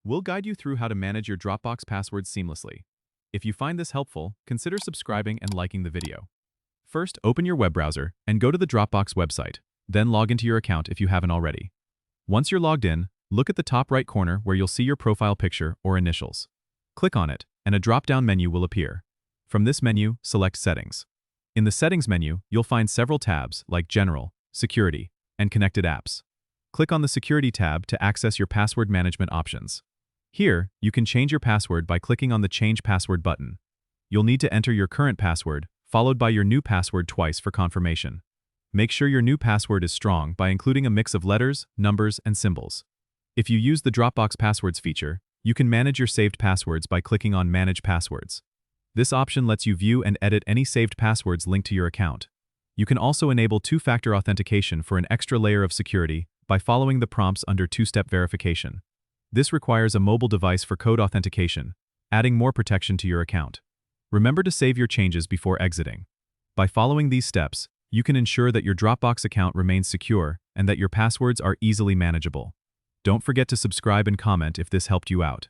We'll guide you through how to manage your Dropbox passwords seamlessly. If you find this helpful, consider subscribing and liking the video. First, open your web browser and go to the Dropbox website. Then log into your account if you haven't already. Once you're logged in, look at the top right corner where you'll see your profile picture or initials. Click on it, and a drop-down menu will appear. From this menu, select Settings. In the Settings menu, you'll find several tabs like General, Security, and Connected Apps. Click on the Security tab to access your password management options. Here, you can change your password by clicking on the Change Password button. You'll need to enter your current password, followed by your new password twice for confirmation. Make sure your new password is strong by including a mix of letters, numbers, and symbols. If you use the Dropbox Passwords feature, you can manage your saved passwords by clicking on Manage Passwords. This option lets you view and edit any saved passwords linked to your account. You can also enable two-factor authentication for an extra layer of security by following the prompts under two-step verification. This requires a mobile device for code authentication, adding more protection to your account. Remember to save your changes before exiting. By following these steps, you can ensure that your Dropbox account remains secure and that your passwords are easily manageable. Don't forget to subscribe and comment if this helped you out.